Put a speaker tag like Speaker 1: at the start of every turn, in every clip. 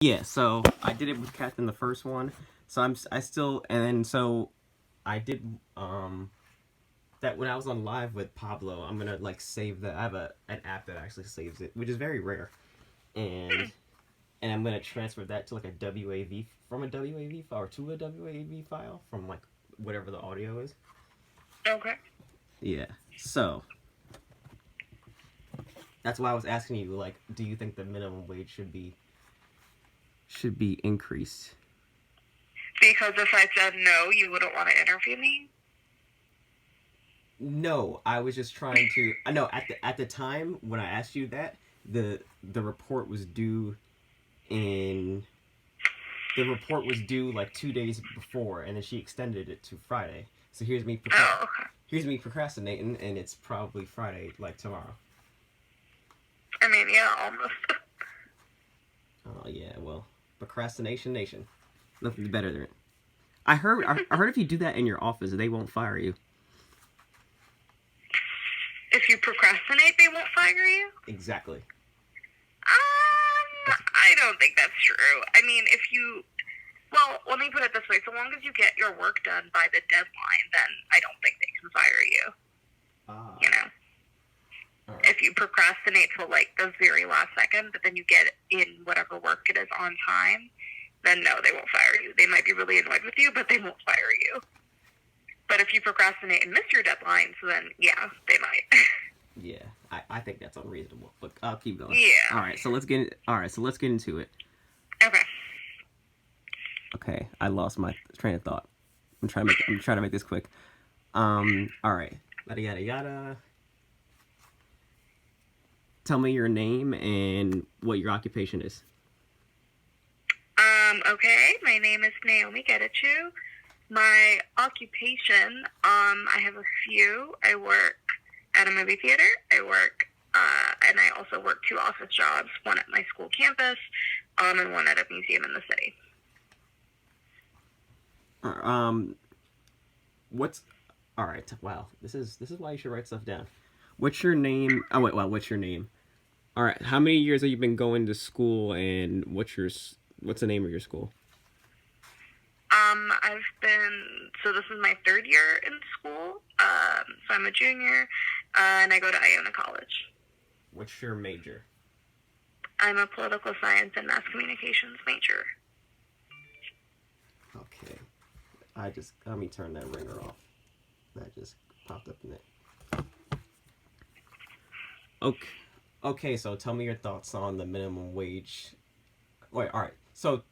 Speaker 1: Yeah, so I did it with Captain the first one. So I still and then so I did that when I was on live with Pablo. I'm gonna like save that. I have an app that actually saves it, which is very rare, and I'm gonna transfer that to like a WAV from a WAV file or to a WAV file from like whatever the audio is.
Speaker 2: Okay.
Speaker 1: Yeah. So that's why I was asking you, like, do you think the minimum wage should be increased?
Speaker 2: Because if I said no, you wouldn't want to interview me?
Speaker 1: No, I was just trying to. I know at the time when I asked you that, the report was due in. The report was due like 2 days before, and then she extended it to Friday. So
Speaker 2: Oh, okay.
Speaker 1: here's me procrastinating, and it's probably Friday, like tomorrow.
Speaker 2: I mean, yeah, almost.
Speaker 1: Oh yeah, well, procrastination nation. Nothing better than it. I heard if you do that in your office, they won't fire you.
Speaker 2: If you procrastinate, they won't fire you?
Speaker 1: Exactly.
Speaker 2: I don't think that's true. I mean, if you... Well, let me put it this way. So long as you get your work done by the deadline, then I don't think they can fire you. You know?
Speaker 1: Right.
Speaker 2: If you procrastinate till, like, the very last second, but then you get in whatever work it is on time, then no, they won't fire you. They might be really annoyed with you, but they won't fire you. But if you procrastinate and miss your deadlines, then, yeah, they might.
Speaker 1: Yeah, I think that's unreasonable, but I'll keep going.
Speaker 2: Yeah.
Speaker 1: All right, so let's get into it.
Speaker 2: Okay.
Speaker 1: Okay, I lost my train of thought. I'm trying to make this quick. All right. Yada yada yada. Tell me your name and what your occupation is.
Speaker 2: Okay. My name is Naomi Getachew. My occupation, I have a few. I work at a movie theater. And I also work 2 office jobs, one at my school campus, and one at a museum in the city.
Speaker 1: What's all right? Wow, this is why you should write stuff down. What's your name? Oh wait, well, what's your name? All right, how many years have you been going to school, and what's the name of your school?
Speaker 2: So this is my 3rd year in school. So I'm a junior, and I go to Iona College.
Speaker 1: What's your major?
Speaker 2: I'm a political science and mass communications major.
Speaker 1: Okay. Let me turn that ringer off. That just popped up in it. Okay, so tell me your thoughts on the minimum wage. Wait, all right. So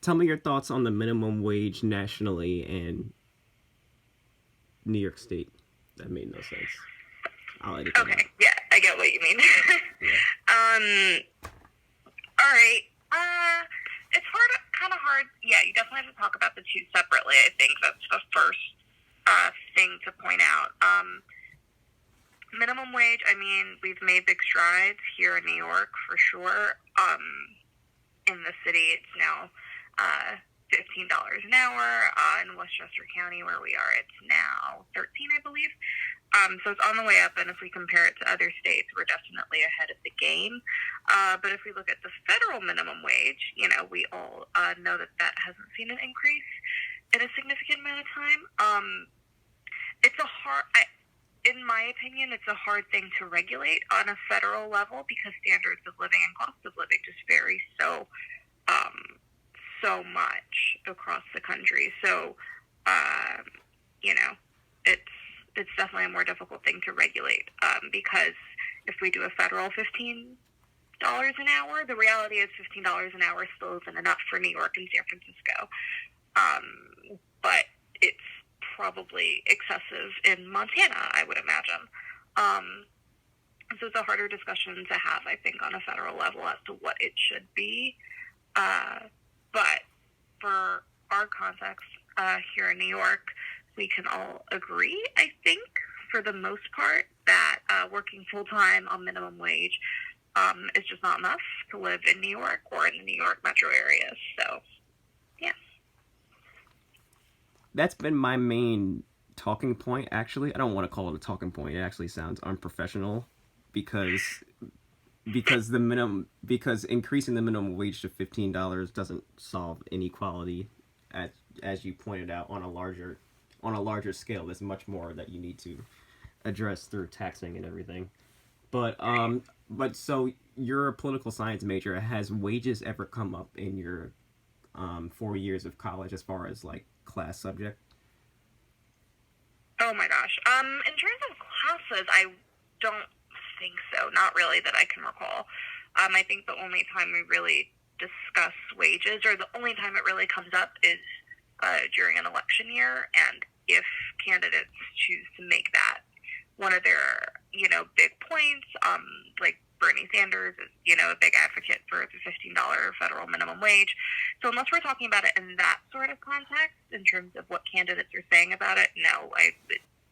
Speaker 1: tell me your thoughts on the minimum wage nationally and New York State. That made no sense. I'll edit that out.
Speaker 2: Yeah, I get what you mean.
Speaker 1: Yeah.
Speaker 2: All right. It's kind of hard. Yeah, you definitely have to talk about the 2 separately. I think that's the first thing to point out. Minimum wage, I mean, we've made big strides here in New York for sure. In the city, it's now $15 an hour. In Westchester County, where we are, it's now $13, I believe. So it's on the way up, and if we compare it to other states, we're definitely ahead of the game. But if we look at the federal minimum wage, we all know that hasn't seen an increase in a significant amount of time. In my opinion, it's a hard thing to regulate on a federal level because standards of living and cost of living just vary so much across the country. So, it's definitely a more difficult thing to regulate because if we do a federal $15 an hour, the reality is $15 an hour still isn't enough for New York and San Francisco. But it's probably excessive in Montana, I would imagine. So it's a harder discussion to have, I think, on a federal level as to what it should be. But for our context here in New York, we can all agree, I think, for the most part, that working full-time on minimum wage is just not enough to live in New York or in the New York metro area. So, yeah.
Speaker 1: That's been my main talking point, actually. I don't want to call it a talking point. It actually sounds unprofessional because because increasing the minimum wage to $15 doesn't solve inequality, as you pointed out, on a larger scale. There's much more that you need to address through taxing and everything. But so you're a political science major. Has wages ever come up in your 4 years of college as far as like class subject?
Speaker 2: Oh my gosh. In terms of classes, I don't think so. Not really that I can recall. I think the only time we really discuss wages, or the only time it really comes up, is during an election year, and if candidates choose to make that one of their, big points, like Bernie Sanders is, a big advocate for the $15 federal minimum wage. So unless we're talking about it in that sort of context, in terms of what candidates are saying about it, no, I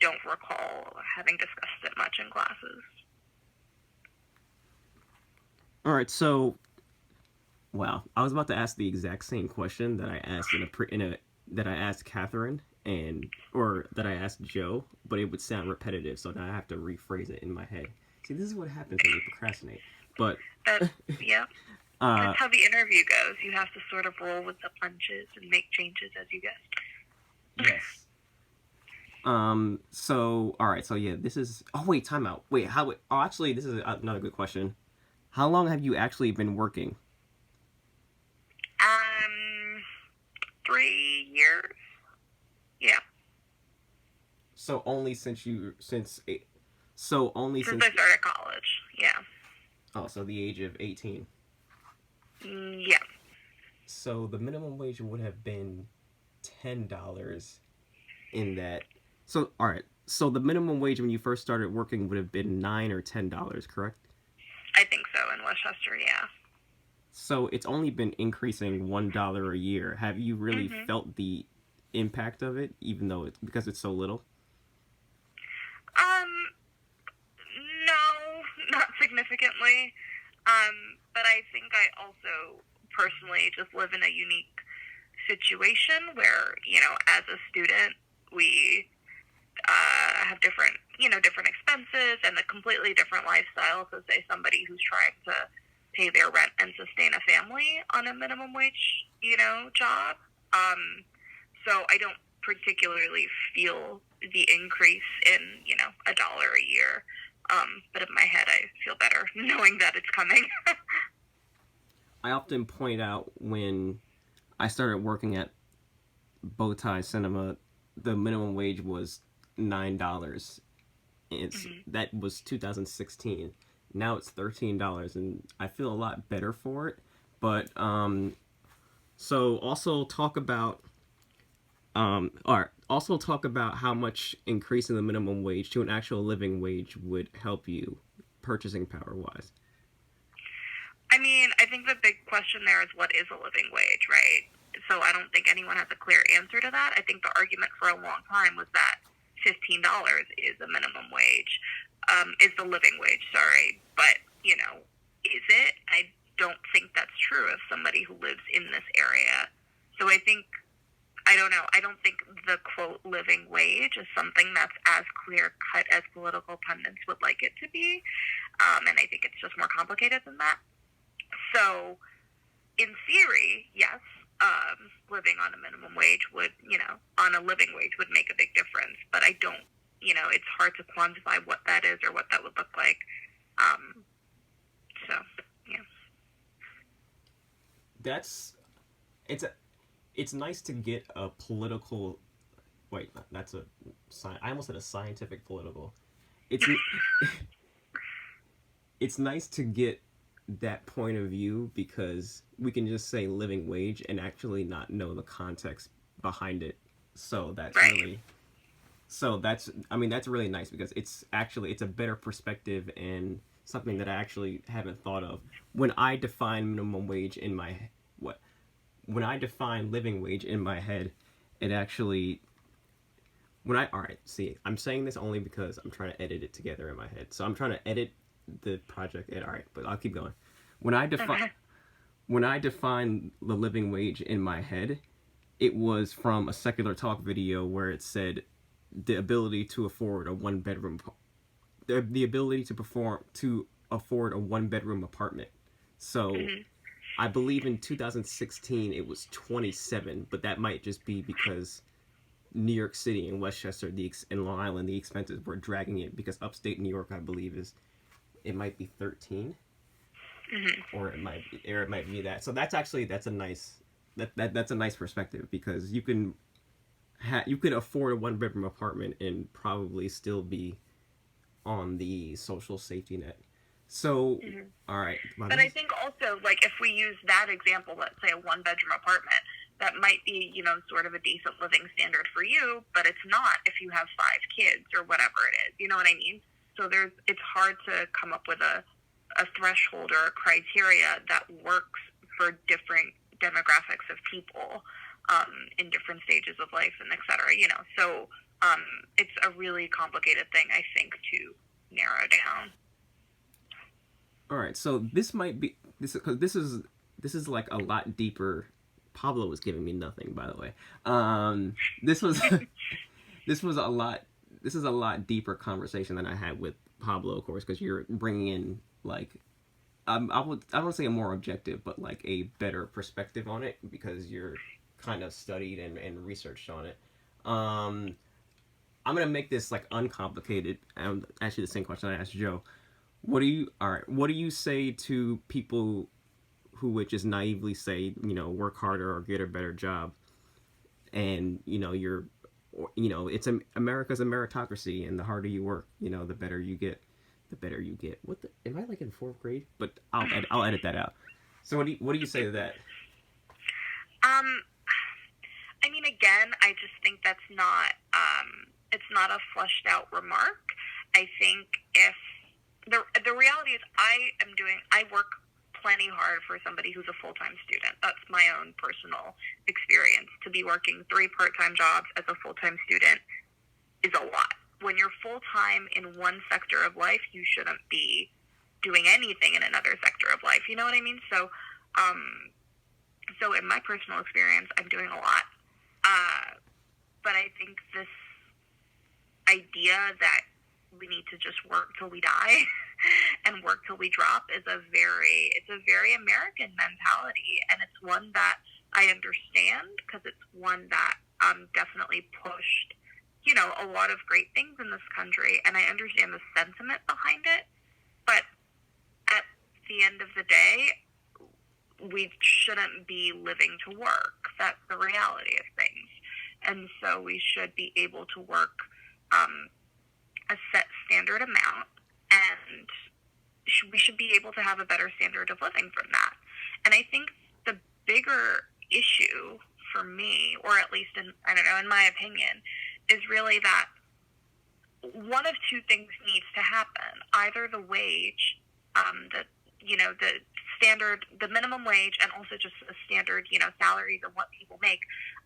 Speaker 2: don't recall having discussed it much in classes.
Speaker 1: All right, so wow, I was about to ask the exact same question that I asked that I asked Catherine or that I asked Joe, but it would sound repetitive, so now I have to rephrase it in my head. See, this is what happens when you procrastinate. But
Speaker 2: Yeah, that's how the interview goes. You have to sort of roll with the punches and make changes as you go.
Speaker 1: Yes. So all right. So yeah, this is. Oh wait, time out. Wait, how? Oh, actually, this is another good question. How long have you actually been working?
Speaker 2: 3 years. Yeah.
Speaker 1: So only So only
Speaker 2: since I started college. Yeah.
Speaker 1: Oh, so the age of 18.
Speaker 2: Yeah.
Speaker 1: So the minimum wage would have been $10 in that. So all right. So the minimum wage when you first started working would have been $9 or $10, correct?
Speaker 2: I think so in Westchester. Yeah.
Speaker 1: So it's only been increasing $1 a year. Have you really felt the impact of it, even though it's because it's so little?
Speaker 2: No, not significantly. But I think I also personally just live in a unique situation where, as a student, we have different expenses and a completely different lifestyle. So say somebody who's trying to pay their rent and sustain a family on a minimum wage, job. So I don't particularly feel the increase in, $1 a year. But in my head, I feel better knowing that it's coming.
Speaker 1: I often point out when I started working at Bowtie Cinema, the minimum wage was $9. That was 2016. Now it's $13, and I feel a lot better for it. But so also talk about also talk about how much increasing the minimum wage to an actual living wage would help you, purchasing power wise.
Speaker 2: I mean, I think the big question there is what is a living wage, right? So I don't think anyone has a clear answer to that. I think the argument for a long time was that $15 is a minimum wage, is the living wage, sorry. But, is it? I don't think that's true of somebody who lives in this area. So I don't know. I don't think the, quote, living wage is something that's as clear-cut as political pundits would like it to be. And I think it's just more complicated than that. So, in theory, yes, living on a minimum wage would, on a living wage would make a big difference. But I don't, it's hard to quantify what that is or what that would look like. So, yeah.
Speaker 1: It's nice to get a political. Wait, that's I almost said a scientific political. It's nice to get that point of view because we can just say living wage and actually not know the context behind it. So that's
Speaker 2: right.
Speaker 1: That's really nice because it's a better perspective and something that I actually haven't thought of. When I define minimum wage in my when I define living wage in my head, it actually I'm saying this only because I'm trying to edit it together in my head. So I'm trying to edit the project. All right, but I'll keep going. When I define the living wage in my head, it was from a Secular Talk video where it said the ability to afford a one bedroom, the ability to afford a 1 bedroom apartment. So
Speaker 2: Mm-hmm.
Speaker 1: I believe in 2016 it was 27, but that might just be because New York City and Westchester, and Long Island, the expenses were dragging it, because upstate New York, I believe, it might be 13,
Speaker 2: Mm-hmm.
Speaker 1: or it might be that. So that's a nice that's a nice perspective, because you could afford a 1 bedroom apartment and probably still be on the social safety net. So,
Speaker 2: Mm-hmm.
Speaker 1: all right, wow,
Speaker 2: But
Speaker 1: this
Speaker 2: I
Speaker 1: is
Speaker 2: think also, like, if we use that example, let's say a 1 bedroom apartment, that might be, sort of a decent living standard for you, but it's not if you have 5 kids or whatever it is. You know what I mean? So it's hard to come up with a threshold or a criteria that works for different demographics of people in different stages of life and et cetera. So it's a really complicated thing, I think, to narrow down.
Speaker 1: all right. So this might be this because this is like a lot deeper. Pablo was giving me nothing, by the way. This was this was a lot. This is a lot deeper conversation than I had with Pablo, of course, because you're bringing in like I don't say a more objective, but like a better perspective on it, because you're kind of studied and researched on it. Um, I'm gonna make this like uncomplicated. Actually, the same question I asked Joe. What do you say to people who would just naively say, work harder or get a better job, and it's America's a meritocracy, and the harder you work, the better you get, the better you get. What the? Am I like in fourth grade? But I'll edit that out. So what do you say to that?
Speaker 2: Um, I mean, again, I just think that's not it's not a fleshed out remark. I think if the reality is, I work plenty hard for somebody who's a full time student. That's my own personal experience. To be working 3 part time jobs as a full time student is a lot. When you're full time in one sector of life, you shouldn't be doing anything in another sector of life. You know what I mean? So in my personal experience, I'm doing a lot. But I think this idea that we need to just work till we die and work till we drop is a very American mentality, and it's one that I understand, because it's one that definitely pushed a lot of great things in this country, and I understand the sentiment behind it. But at the end of the day, we shouldn't be living to work. That's the reality of things. And so we should be able to work a set standard amount, and we should be able to have a better standard of living from that. And I think the bigger issue for me, or at least in my opinion, is really that one of two things needs to happen. Either the wage, the standard, the minimum wage, and also just the standard, salaries of what people make,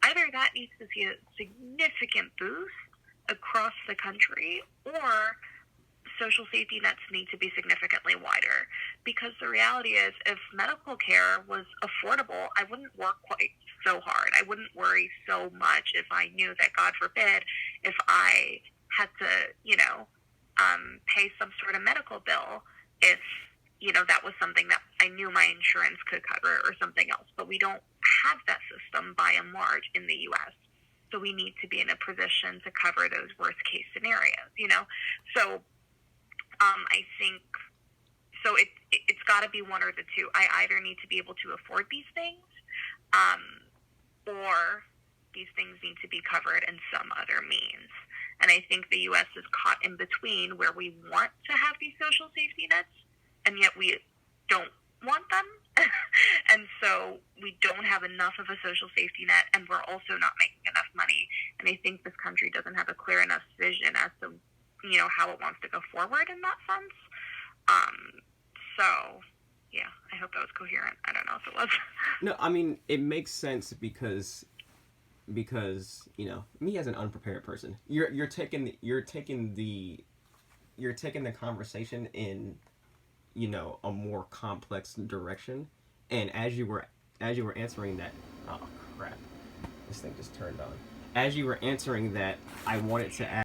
Speaker 2: either that needs to see a significant boost across the country, or social safety nets need to be significantly wider. Because the reality is, if medical care was affordable, I wouldn't work quite so hard. I wouldn't worry so much if I knew that, God forbid, if I had to, pay some sort of medical bill, if that was something that I knew my insurance could cover or something else. But we don't have that system by and large in the U.S. So we need to be in a position to cover those worst case scenarios, So I think, so it's got to be one or the two. I either need to be able to afford these things, or these things need to be covered in some other means. And I think the U.S. is caught in between, where we want to have these social safety nets, and yet we don't want them. And so we don't have enough of a social safety net, and we're also not making enough money. And I think this country doesn't have a clear enough vision as to, how it wants to go forward in that sense. So, yeah, I hope that was coherent. I don't know if it was.
Speaker 1: No, I mean, it makes sense, because me as an unprepared person, you're taking the conversation in a more complex direction. And as you were answering that, oh crap, this thing just turned on. As you were answering that, I wanted to add